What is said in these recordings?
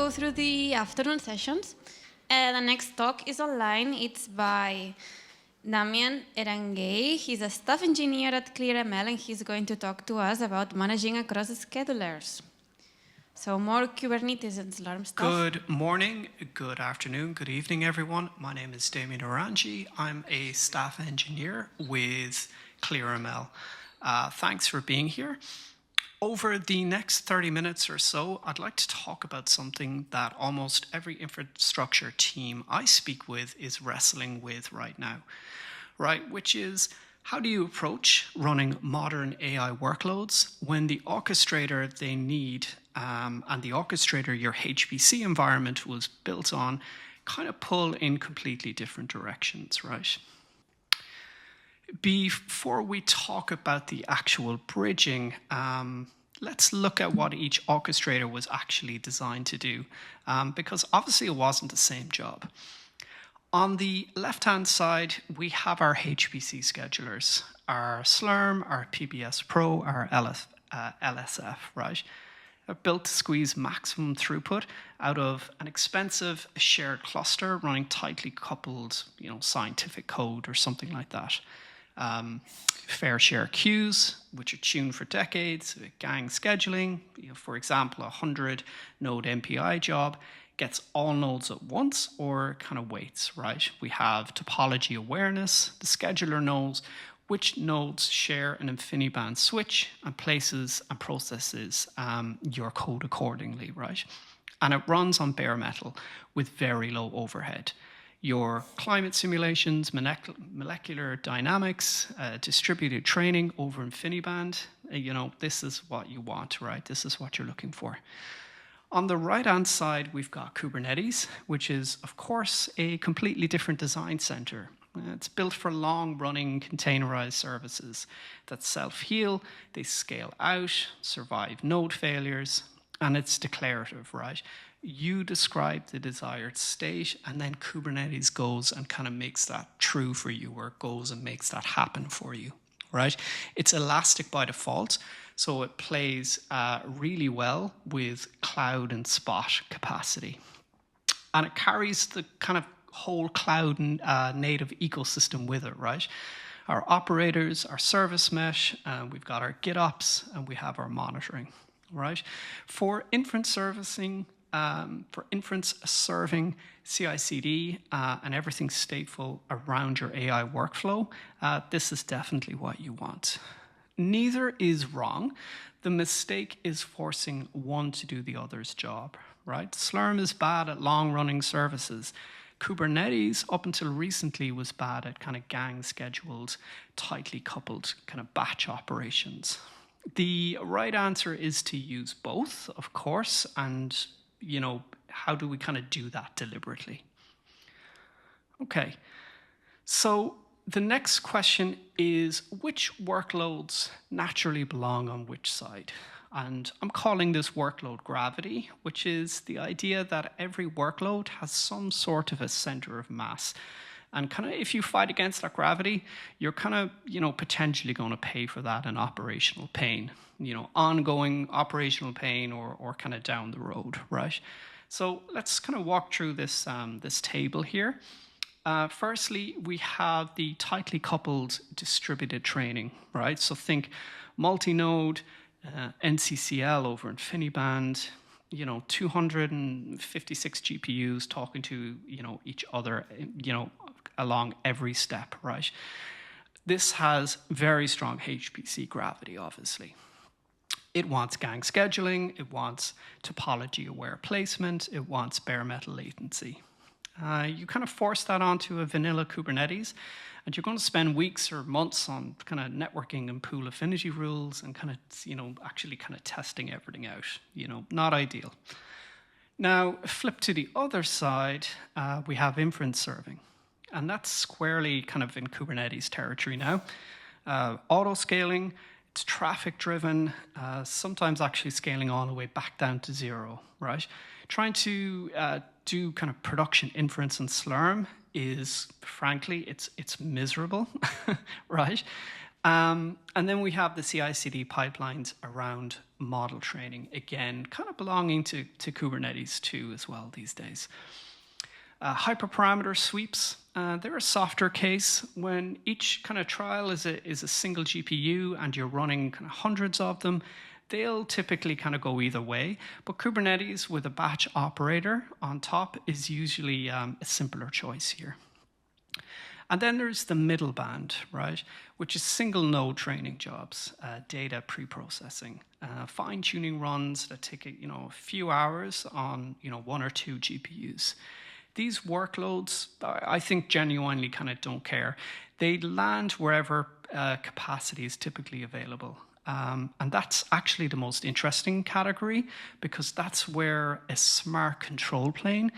go through the afternoon sessions. The next talk is online. It's by Damian Erangey. He's a staff engineer at ClearML, and he's going to talk to us about managing across schedulers. So more Kubernetes and Slurm stuff. Good morning, good afternoon, good evening, everyone. My name is Damian Erangey. I'm a staff engineer with ClearML. Thanks for being here. Over the next 30 minutes or so, I'd like to talk about something that almost every infrastructure team I speak with is wrestling with right now, right? Which is, how do you approach running modern AI workloads when the orchestrator they need and the orchestrator your HPC environment was built on kind of pull in completely different directions, right? Before we talk about the actual bridging, let's look at what each orchestrator was actually designed to do, because obviously it wasn't the same job. On the left-hand side, we have our HPC schedulers, our Slurm, our PBS Pro, our LSF, right? They're built to squeeze maximum throughput out of an expensive shared cluster running tightly coupled, scientific code or something like that. Fair share queues, which are tuned for decades, gang scheduling. For example, a 100-node MPI job gets all nodes at once or kind of waits, right? We have topology awareness. The scheduler knows which nodes share an InfiniBand switch and places and processes your code accordingly, right? And it runs on bare metal with very low overhead. Your climate simulations, molecular dynamics, distributed training over InfiniBand, this is what you want, right? This is what you're looking for. On the right-hand side, we've got Kubernetes, which is, of course, a completely different design center. It's built for long-running containerized services that self-heal, they scale out, survive node failures, and it's declarative, right? You describe the desired state, and then Kubernetes goes and kind of makes that true for you, or goes and makes that happen for you, right? It's elastic by default, so it plays really well with cloud and spot capacity. And it carries the kind of whole cloud native ecosystem with it, right? Our operators, our service mesh, we've got our GitOps, and we have our monitoring, right? For inference servicing, for inference serving CI/CD and everything stateful around your AI workflow, this is definitely what you want. Neither is wrong. The mistake is forcing one to do the other's job, right? Slurm is bad at long-running services. Kubernetes, up until recently, was bad at kind of gang-scheduled, tightly coupled kind of batch operations. The right answer is to use both, of course, and how do we kind of do that deliberately? Okay, so the next question is, which workloads naturally belong on which side? And I'm calling this workload gravity, which is the idea that every workload has some sort of a center of mass. And kind of if you fight against that gravity, you're kind of, potentially going to pay for that in operational pain, ongoing operational pain or kind of down the road, right? So let's kind of walk through this, this table here. Firstly, we have the tightly coupled distributed training, right? So think multi-node, NCCL over InfiniBand, 256 GPUs talking to, each other, along every step, right? This has very strong HPC gravity, obviously. It wants gang scheduling, it wants topology-aware placement, it wants bare metal latency. You kind of force that onto a vanilla Kubernetes, and you're going to spend weeks or months on kind of networking and pool affinity rules and kind of, actually kind of testing everything out. Not ideal. Now, flip to the other side, we have inference serving. And that's squarely kind of in Kubernetes territory now. Auto-scaling, it's traffic-driven, sometimes actually scaling all the way back down to zero, right? Trying to do kind of production inference in Slurm is, frankly, it's miserable, right? And then we have the CI/CD pipelines around model training, again, kind of belonging to Kubernetes too as well these days. Hyperparameter sweeps, they're a softer case when each kind of trial is a single GPU and you're running kind of hundreds of them. They'll typically kind of go either way, but Kubernetes with a batch operator on top is usually a simpler choice here. And then there's the middle band, right, which is single node training jobs, data pre-processing, fine-tuning runs that take a few hours on one or two GPUs. These workloads, I think, genuinely kind of don't care. They land wherever capacity is typically available. And that's actually the most interesting category because that's where a smart control plane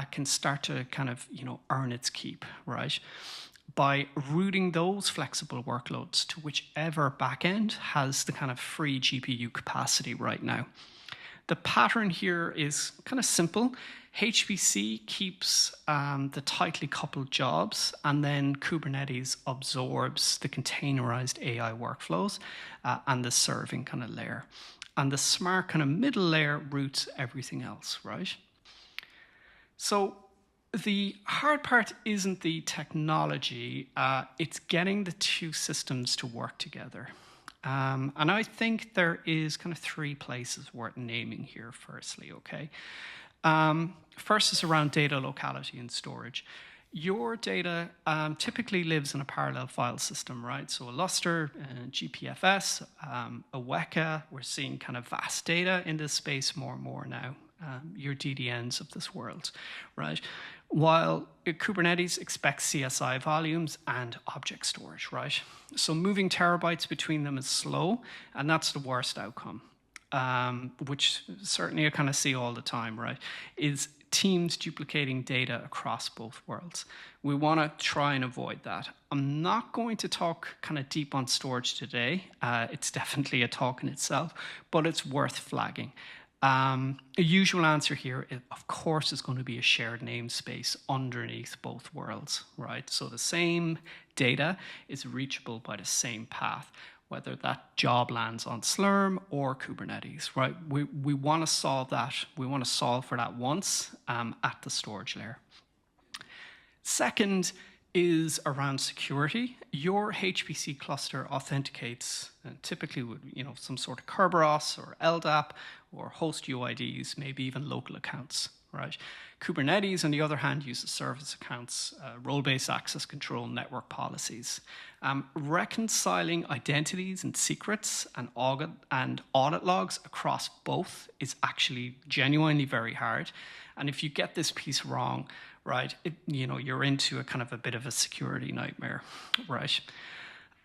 can start to kind of earn its keep, right? By routing those flexible workloads to whichever backend has the kind of free GPU capacity right now. The pattern here is kind of simple. HPC keeps the tightly coupled jobs, and then Kubernetes absorbs the containerized AI workflows and the serving kind of layer. And the smart kind of middle layer routes everything else, right? So the hard part isn't the technology, it's getting the two systems to work together. And I think there is kind of three places worth naming here firstly, okay? First is around data locality and storage. Your data typically lives in a parallel file system, right? So a Lustre, GPFS, a Weka, we're seeing kind of vast data in this space more and more now. Your DDNs of this world, right? While Kubernetes expects CSI volumes and object storage, right? So moving terabytes between them is slow, and that's the worst outcome, which certainly I kind of see all the time, right? Is teams duplicating data across both worlds. We want to try and avoid that. I'm not going to talk kind of deep on storage today. It's definitely a talk in itself, but it's worth flagging. A usual answer here, of course, is going to be a shared namespace underneath both worlds, right? So the same data is reachable by the same path, whether that job lands on Slurm or Kubernetes, right? We want to solve that. We want to solve for that once at the storage layer. Second is around security. Your HPC cluster authenticates typically with some sort of Kerberos or LDAP or host UIDs, maybe even local accounts, right? Kubernetes, on the other hand, uses service accounts, role-based access control, network policies. Reconciling identities and secrets and audit logs across both is actually genuinely very hard. And if you get this piece wrong, right, you're into a kind of a bit of a security nightmare, right?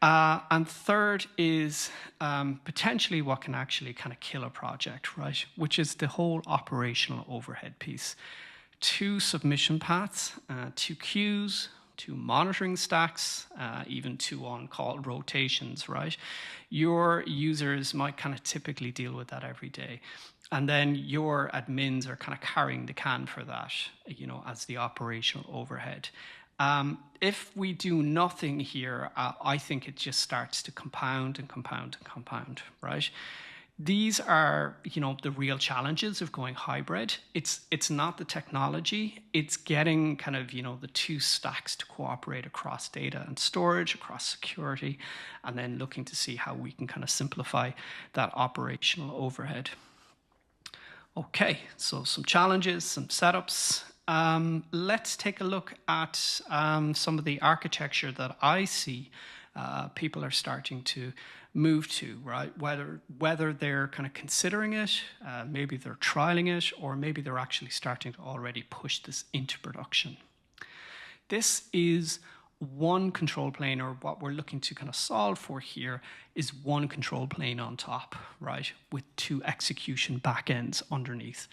And third is potentially what can actually kind of kill a project, right? Which is the whole operational overhead piece. 2 submission paths, 2 queues, 2 monitoring stacks, even 2 on-call rotations, right? Your users might kind of typically deal with that every day. And then your admins are kind of carrying the can for that, as the operational overhead. If we do nothing here, I think it just starts to compound and compound and compound, right? These are, the real challenges of going hybrid. It's not the technology, it's getting kind of, the 2 stacks to cooperate across data and storage, across security, and then looking to see how we can kind of simplify that operational overhead. Okay, so some challenges, some setups. Let's take a look at some of the architecture that I see people are starting to move to, right? Whether they're kind of considering it, maybe they're trialing it, or maybe they're actually starting to already push this into production. This is one control plane, or what we're looking to kind of solve for here is one control plane on top, right? With 2 execution backends underneath.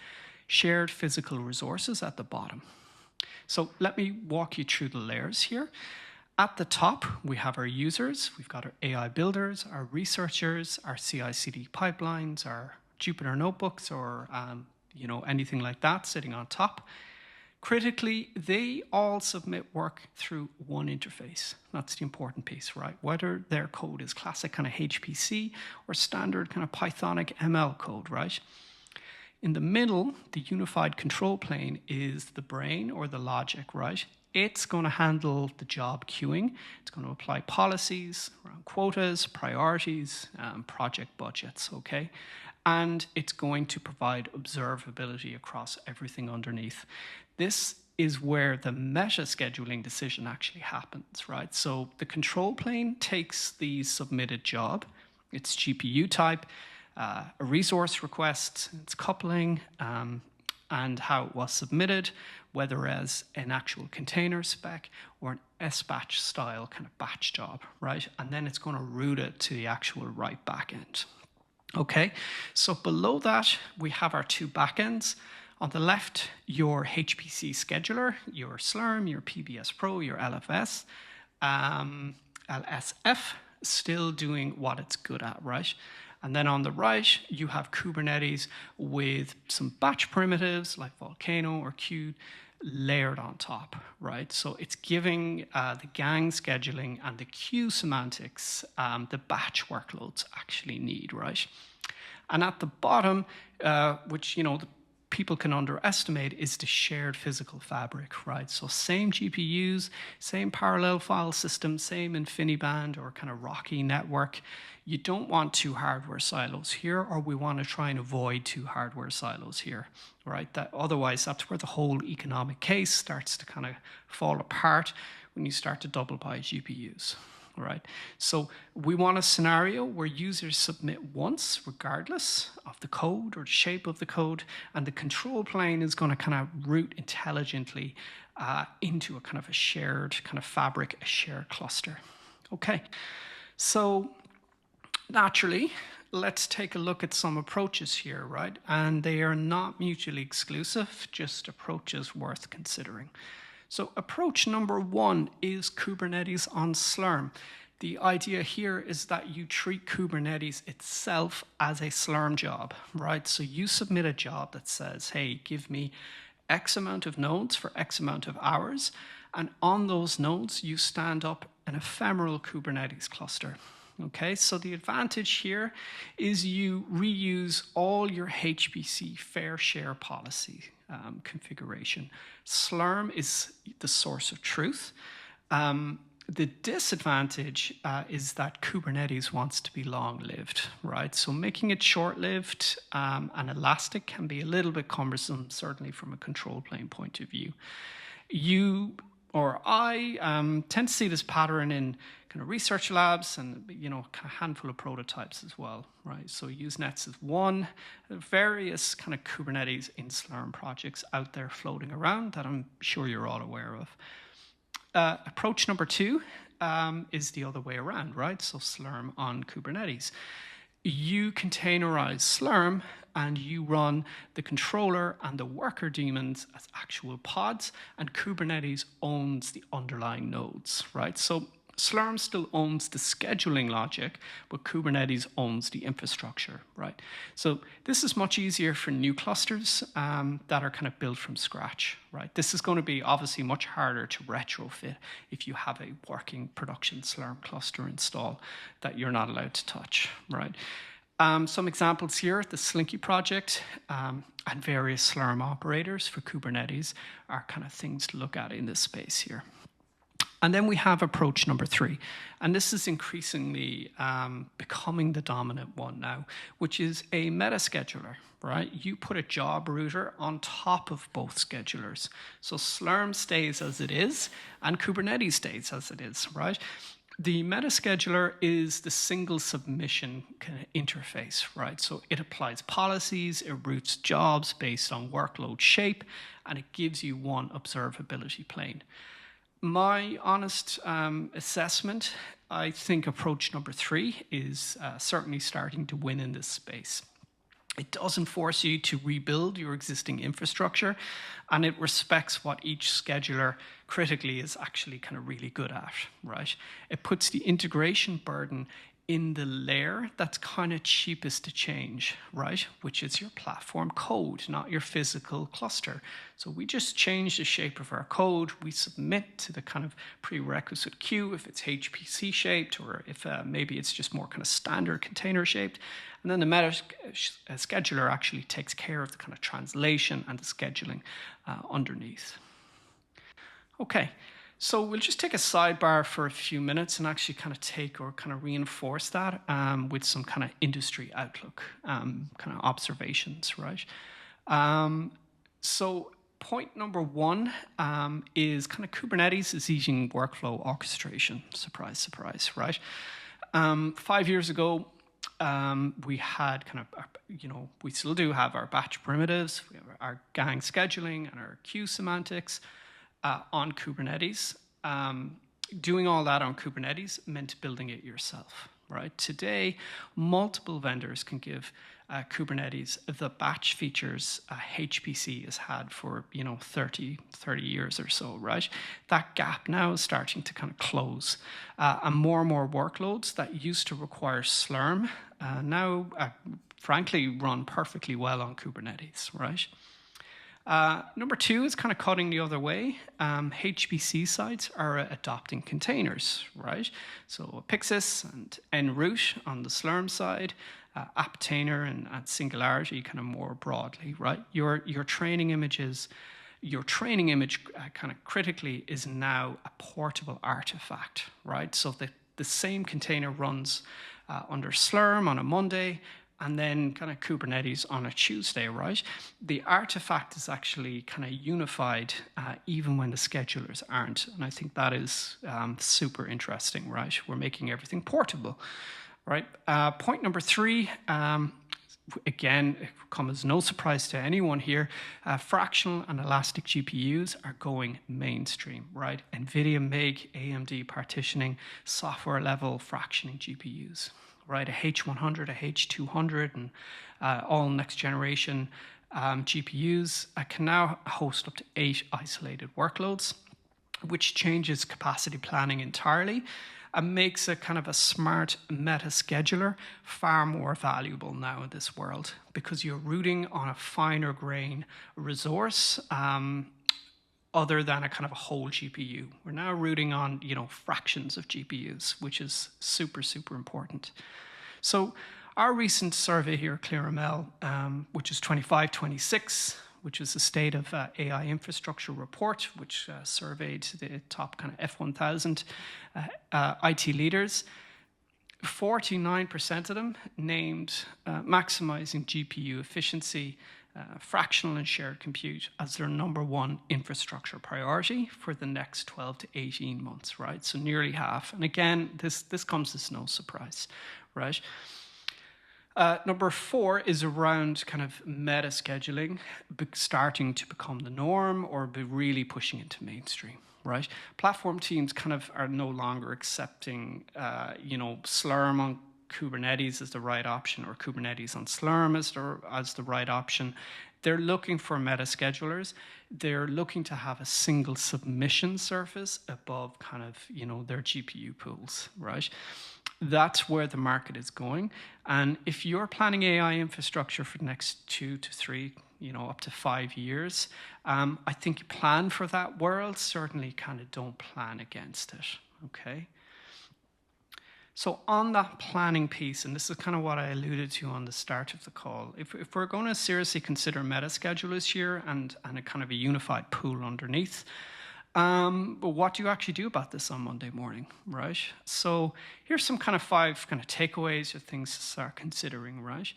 Shared physical resources at the bottom. So let me walk you through the layers here. At the top, we have our users. We've got our AI builders, our researchers, our CI/CD pipelines, our Jupyter notebooks, or anything like that sitting on top. Critically, they all submit work through one interface. That's the important piece, right? Whether their code is classic kind of HPC or standard kind of Pythonic ML code, right? In the middle, the unified control plane is the brain or the logic, right? It's going to handle the job queuing. It's going to apply policies around quotas, priorities, project budgets, okay? And it's going to provide observability across everything underneath. This is where the meta scheduling decision actually happens, right? So the control plane takes the submitted job, its GPU type, a resource request, its coupling, and how it was submitted, whether as an actual container spec or an SBatch style kind of batch job, right? And then it's going to route it to the actual right backend. Okay, so below that, we have our two backends. On the left, your HPC scheduler, your Slurm, your PBS Pro, your LSF, still doing what it's good at, right? And then on the right, you have Kubernetes with some batch primitives like Volcano or Q layered on top, right? So it's giving the gang scheduling and the queue semantics the batch workloads actually need, right? And at the bottom, which, the people can underestimate, is the shared physical fabric, right? So same GPUs, same parallel file system, same InfiniBand or kind of rocky network. You don't want two hardware silos here, or we want to try and avoid two hardware silos here, right? Otherwise, that's where the whole economic case starts to kind of fall apart when you start to double buy GPUs. Right. So we want a scenario where users submit once, regardless of the code or the shape of the code, and the control plane is going to kind of route intelligently into a kind of a shared kind of fabric, a shared cluster. Okay. So naturally, let's take a look at some approaches here, right? And they are not mutually exclusive, just approaches worth considering. So approach number one is Kubernetes on Slurm. The idea here is that you treat Kubernetes itself as a Slurm job, right? So you submit a job that says, hey, give me X amount of nodes for X amount of hours. And on those nodes, you stand up an ephemeral Kubernetes cluster. Okay, so the advantage here is you reuse all your HPC fair share policy configuration. Slurm is the source of truth. The disadvantage is that Kubernetes wants to be long-lived, right? So making it short-lived and elastic can be a little bit cumbersome, certainly from a control plane point of view. You or I tend to see this pattern in kind of research labs and, kind of handful of prototypes as well, right? So Usenets is one, various kind of Kubernetes in Slurm projects out there floating around that I'm sure you're all aware of. Approach number two is the other way around, right? So Slurm on Kubernetes. You containerize Slurm and you run the controller and the worker daemons as actual pods, and Kubernetes owns the underlying nodes, right? So Slurm still owns the scheduling logic, but Kubernetes owns the infrastructure, right? So this is much easier for new clusters that are kind of built from scratch, right? This is going to be obviously much harder to retrofit if you have a working production Slurm cluster install that you're not allowed to touch, right? Some examples here, the Slinky project and various Slurm operators for Kubernetes are kind of things to look at in this space here. And then we have approach number three, and this is increasingly becoming the dominant one now, which is a meta scheduler, right? You put a job router on top of both schedulers. So Slurm stays as it is, and Kubernetes stays as it is, right? The meta scheduler is the single submission kind of interface, right? So it applies policies, it routes jobs based on workload shape, and it gives you one observability plane. My honest assessment, I think approach number three is certainly starting to win in this space. It doesn't force you to rebuild your existing infrastructure, and it respects what each scheduler critically is actually kind of really good at, right? It puts the integration burden in the layer that's kind of cheapest to change, right? Which is your platform code, not your physical cluster. So we just change the shape of our code. We submit to the kind of prerequisite queue if it's HPC shaped, or if maybe it's just more kind of standard container shaped. And then the meta scheduler actually takes care of the kind of translation and the scheduling underneath. Okay. So we'll just take a sidebar for a few minutes and actually kind of take or kind of reinforce that with some kind of industry outlook, kind of observations, right? So point number one is kind of Kubernetes is using workflow orchestration. Surprise, surprise, right? 5 years ago, we had kind of, we still do have our batch primitives, we have our gang scheduling and our queue semantics. On Kubernetes. Doing all that on Kubernetes meant building it yourself, right? Today, multiple vendors can give Kubernetes the batch features HPC has had for 30 years or so, right? That gap now is starting to kind of close. And more workloads that used to require Slurm now, frankly, run perfectly well on Kubernetes, right? Number two is kind of cutting the other way. HPC sites are adopting containers, right? So Pixis and enroute on the Slurm side, Aptainer and Singularity kind of more broadly, right? Your training images, your training image kind of critically is now a portable artifact, right? So the same container runs under Slurm on a Monday, and then kind of Kubernetes on a Tuesday, right? The artifact is actually kind of unified even when the schedulers aren't. And I think that is super interesting, right? We're making everything portable, right? Point number three, again, it comes as no surprise to anyone here, fractional and elastic GPUs are going mainstream, right? NVIDIA make AMD partitioning, software level fractioning GPUs. Right, a H100, a H200, and all next generation GPUs can now host up to 8 isolated workloads, which changes capacity planning entirely and makes a kind of a smart meta scheduler far more valuable now in this world because you're routing on a finer grain resource other than a kind of a whole GPU. We're now routing on, fractions of GPUs, which is super, super important. So our recent survey here at ClearML, which is 25-26, which is the State of AI Infrastructure report, which surveyed the top kind of F1000 IT leaders, 49% of them named maximizing GPU efficiency, fractional and shared compute as their number one infrastructure priority for the next 12 to 18 months, right? So nearly half. And again, this comes as no surprise, right? Number four is around kind of meta scheduling, starting to become the norm or be really pushing into mainstream, right? Platform teams kind of are no longer accepting, Slurm on Kubernetes is the right option or Kubernetes on Slurm as the right option. They're looking for meta schedulers. They're looking to have a single submission surface above kind of, their GPU pools, right? That's where the market is going. And if you're planning AI infrastructure for the next 2 to 3, up to 5 years, I think you plan for that world, certainly kind of don't plan against it, okay? So on that planning piece, and this is kind of what I alluded to on the start of the call, if we're going to seriously consider meta schedulers here and a kind of a unified pool underneath, but what do you actually do about this on Monday morning, right? So here's some kind of 5 kind of takeaways or things to start considering, right?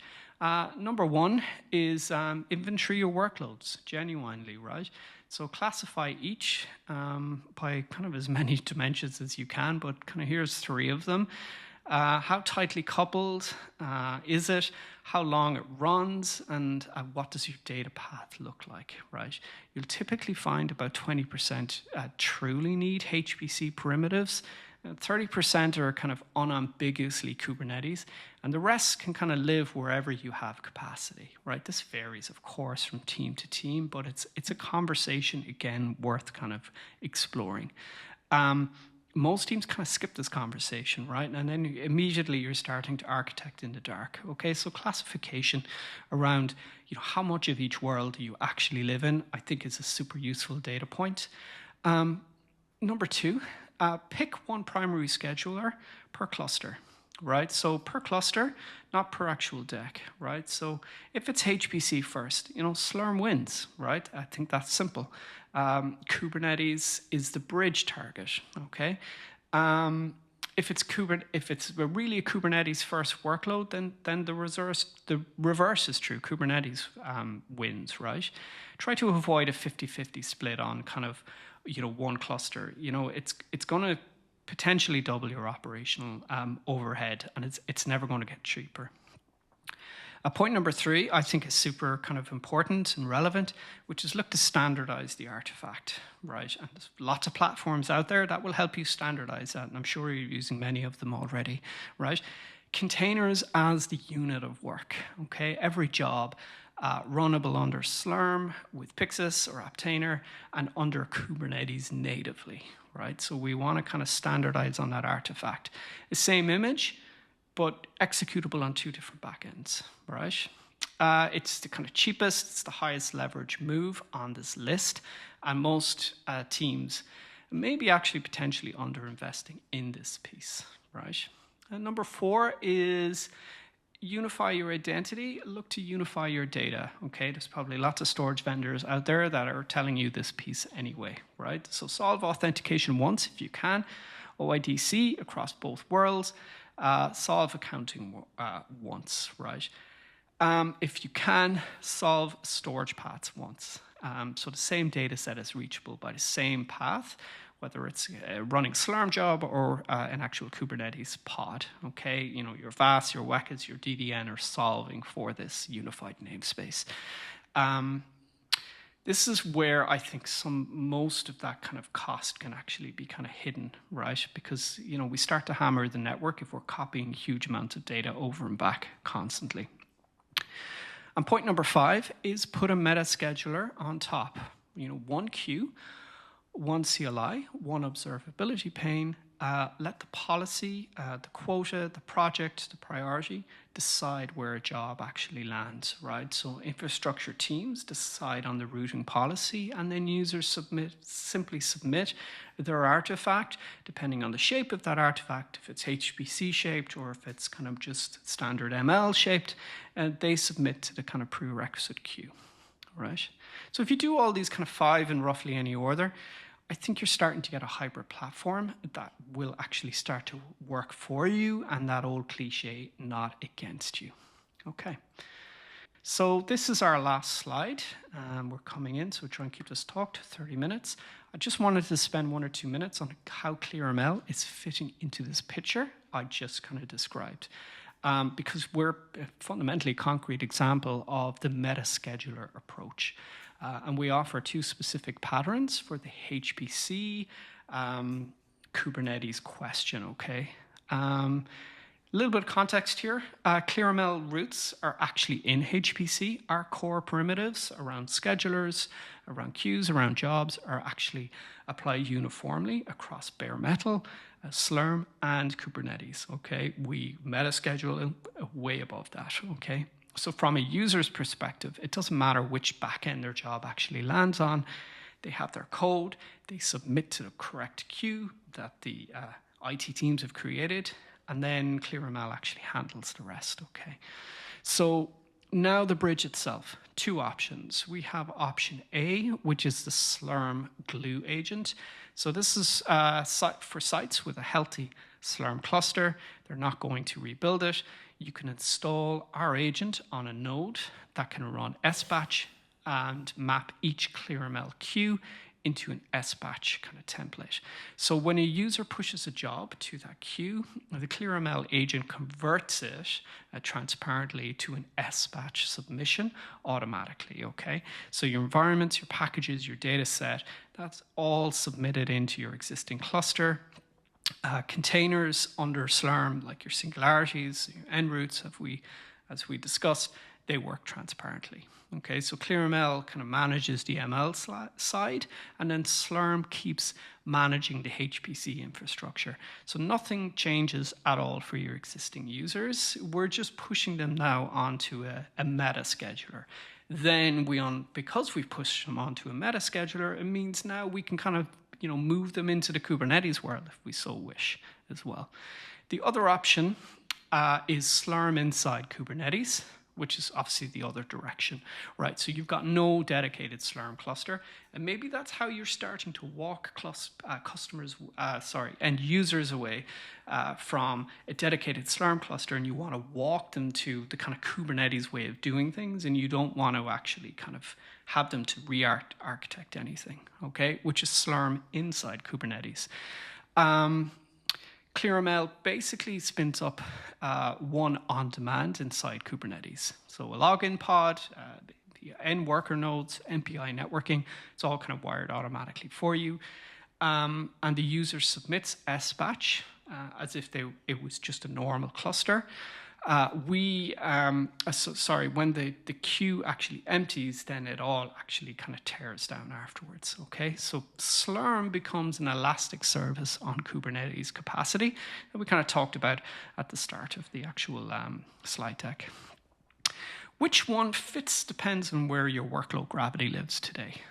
Number one is inventory your workloads genuinely, right? So classify each by kind of as many dimensions as you can, but kind of here's 3 of them. How tightly coupled is it? How long it runs? And what does your data path look like, right? You'll typically find about 20% truly need HPC primitives. 30% are kind of unambiguously Kubernetes, and the rest can kind of live wherever you have capacity, right? This varies, of course, from team to team, but it's a conversation, again, worth kind of exploring. most teams kind of skip this conversation, right? And then immediately you're starting to architect in the dark. Okay, so classification around, how much of each world do you actually live in, I think is a super useful data point. Number two, pick one primary scheduler per cluster, right? So per cluster, not per actual deck, right? So if it's HPC first, Slurm wins, right? I think that's simple. Kubernetes is the bridge target, okay? If it's really a Kubernetes first workload, then the reverse is true. Kubernetes wins, right? Try to avoid a 50-50 split on kind of one cluster. It's going to potentially double your operational overhead, and it's never going to get cheaper. Point number three, I think, is super kind of important and relevant, which is look to standardize the artifact, right? And there's lots of platforms out there that will help you standardize that, and I'm sure you're using many of them already, right? Containers as the unit of work, okay? Every job runnable under Slurm with Pixis or Aptainer and under Kubernetes natively, right? So we want to kind of standardize on that artifact. The same image, but executable on two different backends, right? It's the kind of cheapest, it's the highest leverage move on this list, and most teams may be actually potentially underinvesting in this piece, right? And number four is unify your identity, look to unify your data, okay? There's probably lots of storage vendors out there that are telling you this piece anyway, right? So solve authentication once if you can, OIDC across both worlds, solve accounting once, right? If you can, solve storage paths once. So the same data set is reachable by the same path, whether it's a running Slurm job or an actual Kubernetes pod, okay? Your VAS, your WEKAs, your DDN are solving for this unified namespace. This is where I think most of that kind of cost can actually be kind of hidden, right? Because, we start to hammer the network if we're copying huge amounts of data over and back constantly. And point number five is put a meta scheduler on top. One queue, one CLI, one observability pane. Let the policy, the quota, the project, the priority decide where a job actually lands, right? So infrastructure teams decide on the routing policy, and then users simply submit their artifact, depending on the shape of that artifact, if it's HPC shaped or if it's kind of just standard ML shaped, and they submit to the kind of prerequisite queue, right? So if you do all these kind of five in roughly any order, I think you're starting to get a hybrid platform that will actually start to work for you, and that old cliche, not against you. Okay. So this is our last slide. We're coming in, so we'll try and keep this talk to 30 minutes. I just wanted to spend 1 or 2 minutes on how ClearML is fitting into this picture I just kind of described. Because we're a fundamentally concrete example of the meta scheduler approach. And we offer two specific patterns for the HPC Kubernetes question, okay? A little bit of context here. ClearML roots are actually in HPC. Our core primitives around schedulers, around queues, around jobs are actually applied uniformly across bare metal, Slurm, and Kubernetes, okay? We meta schedule way above that, okay? So from a user's perspective, it doesn't matter which backend their job actually lands on. They have their code, they submit to the correct queue that the IT teams have created, and then ClearML actually handles the rest, okay? So now the bridge itself, two options. We have option A, which is the Slurm glue agent. So this is for sites with a healthy Slurm cluster. They're not going to rebuild it. You can install our agent on a node that can run SBatch and map each ClearML queue into an SBatch kind of template. So when a user pushes a job to that queue, the ClearML agent converts it transparently to an SBatch submission automatically, okay? So your environments, your packages, your data set, that's all submitted into your existing cluster. Containers under Slurm, like your singularities, your en routes, as we discussed, they work transparently. Okay, so ClearML kind of manages the ML side, and then Slurm keeps managing the HPC infrastructure. So nothing changes at all for your existing users. We're just pushing them now onto a meta scheduler. Then because we've pushed them onto a meta scheduler, it means now we can kind of move them into the Kubernetes world if we so wish as well. The other option is Slurm inside Kubernetes, which is obviously the other direction, right? So you've got no dedicated Slurm cluster, and maybe that's how you're starting to walk end users away from a dedicated Slurm cluster, and you want to walk them to the kind of Kubernetes way of doing things, and you don't want to actually kind of have them to re-architect anything, okay? Which is Slurm inside Kubernetes. ClearML basically spins up one on-demand inside Kubernetes. So a login pod, the end worker nodes, MPI networking, it's all kind of wired automatically for you. And the user submits SBatch as if it was just a normal cluster. When the queue actually empties, then it all actually kind of tears down afterwards, okay? So Slurm becomes an elastic service on Kubernetes capacity that we kind of talked about at the start of the actual slide deck. Which one fits depends on where your workload gravity lives today.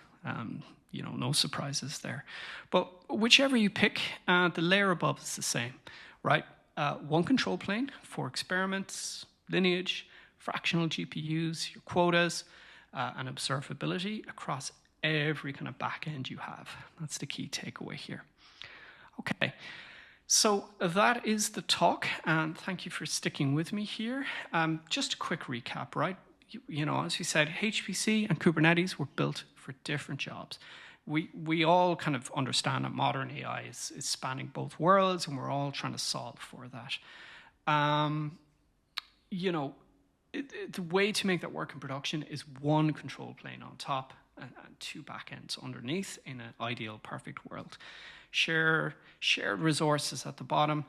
No surprises there. But whichever you pick, the layer above is the same, right? One control plane for experiments, lineage, fractional GPUs, your quotas, and observability across every kind of backend you have. That's the key takeaway here. Okay, so that is the talk, and thank you for sticking with me here. Just a quick recap, right? As we said, HPC and Kubernetes were built for different jobs. We all kind of understand that modern AI is spanning both worlds, and we're all trying to solve for that. The way to make that work in production is one control plane on top and two backends underneath in an ideal, perfect world. Shared resources at the bottom.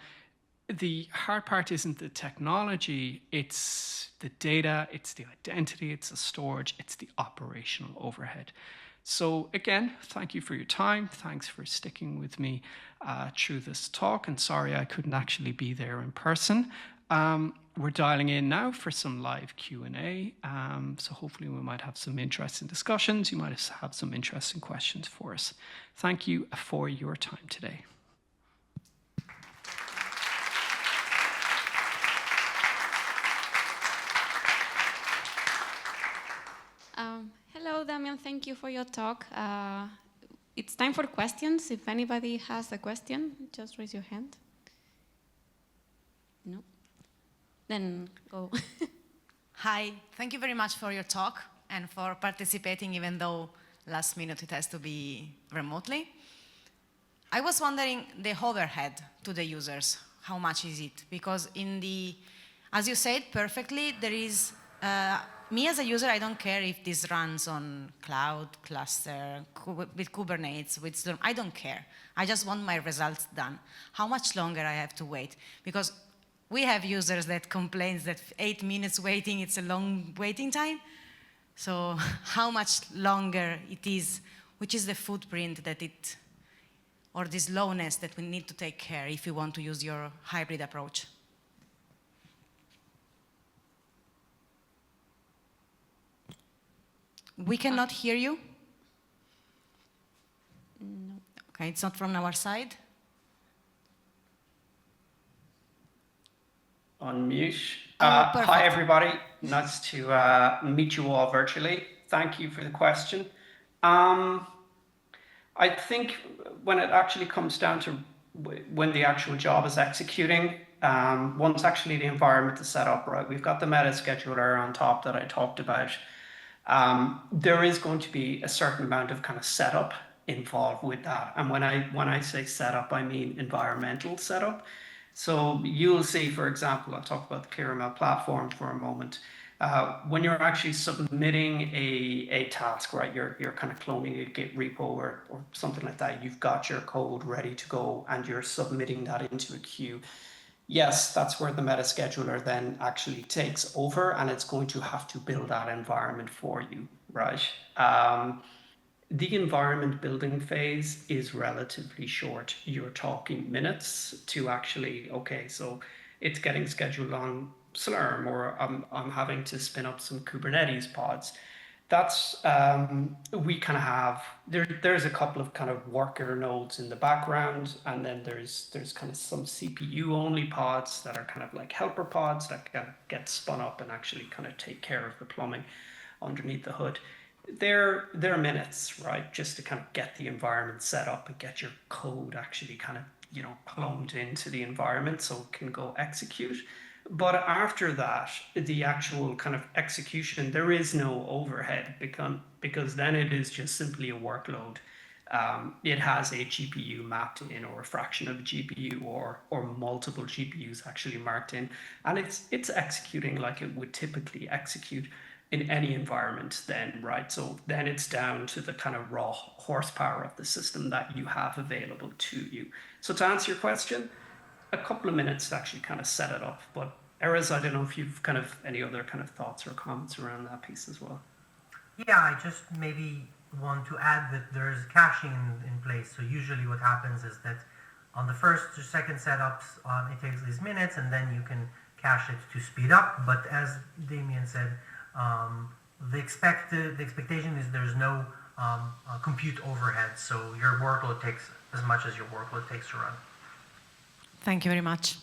The hard part isn't the technology, it's the data, it's the identity, it's the storage, it's the operational overhead. So again, thank you for your time. Thanks for sticking with me through this talk. And sorry I couldn't actually be there in person. We're dialing in now for some live Q&A. So hopefully we might have some interesting discussions. You might have some interesting questions for us. Thank you for your time today. Hello, Damian. Thank you for your talk. It's time for questions. If anybody has a question, just raise your hand. No? Then go. Hi. Thank you very much for your talk and for participating, even though last minute it has to be remotely. I was wondering the overhead to the users. How much is it? Because as you said perfectly, there is... me as a user, I don't care if this runs on cloud, cluster, with Kubernetes, with Slurm. I don't care. I just want my results done. How much longer I have to wait? Because we have users that complain that 8 minutes waiting, it's a long waiting time. So how much longer it is, which is the footprint that or this slowness that we need to take care if you want to use your hybrid approach? We cannot hear you? No. Okay, it's not from our side. Unmute. Perfect. Hi, everybody. Nice to meet you all virtually. Thank you for the question. I think when it actually comes down to when the actual job is executing, once actually the environment is set up, right, we've got the meta scheduler on top that I talked about. There is going to be a certain amount of kind of setup involved with that. And when I say setup, I mean environmental setup. So you'll see, for example, I'll talk about the ClearML platform for a moment. When you're actually submitting a task, right, you're kind of cloning a Git repo or something like that, you've got your code ready to go and you're submitting that into a queue. yes, that's where the meta scheduler then actually takes over, and it's going to have to build that environment for you, right? The environment building phase is relatively short. You're talking minutes to actually, okay, so it's getting scheduled on Slurm, or I'm having to spin up some Kubernetes pods. That's, we kind of have, there's a couple of kind of worker nodes in the background, and then there's kind of some CPU only pods that are kind of like helper pods that get spun up and actually kind of take care of the plumbing underneath the hood. They're minutes, right? Just to kind of get the environment set up and get your code actually kind of, plumbed into the environment so it can go execute. But after that, the actual kind of execution, there is no overhead because then it is just simply a workload. It has a GPU mapped in, or a fraction of a GPU, or multiple GPUs actually marked in, and it's executing like it would typically execute in any environment then, right? So then it's down to the kind of raw horsepower of the system that you have available to you. So to answer your question, a couple of minutes to actually kind of set it up. But Erez, I don't know if you've kind of any other kind of thoughts or comments around that piece as well. Yeah, I just maybe want to add that there's caching in place. So usually what happens is that on the first or second setups, it takes these minutes, and then you can cache it to speed up. But as Damian said, the expectation is there's no compute overhead, so your workload takes as much as your workload takes to run. Thank you very much.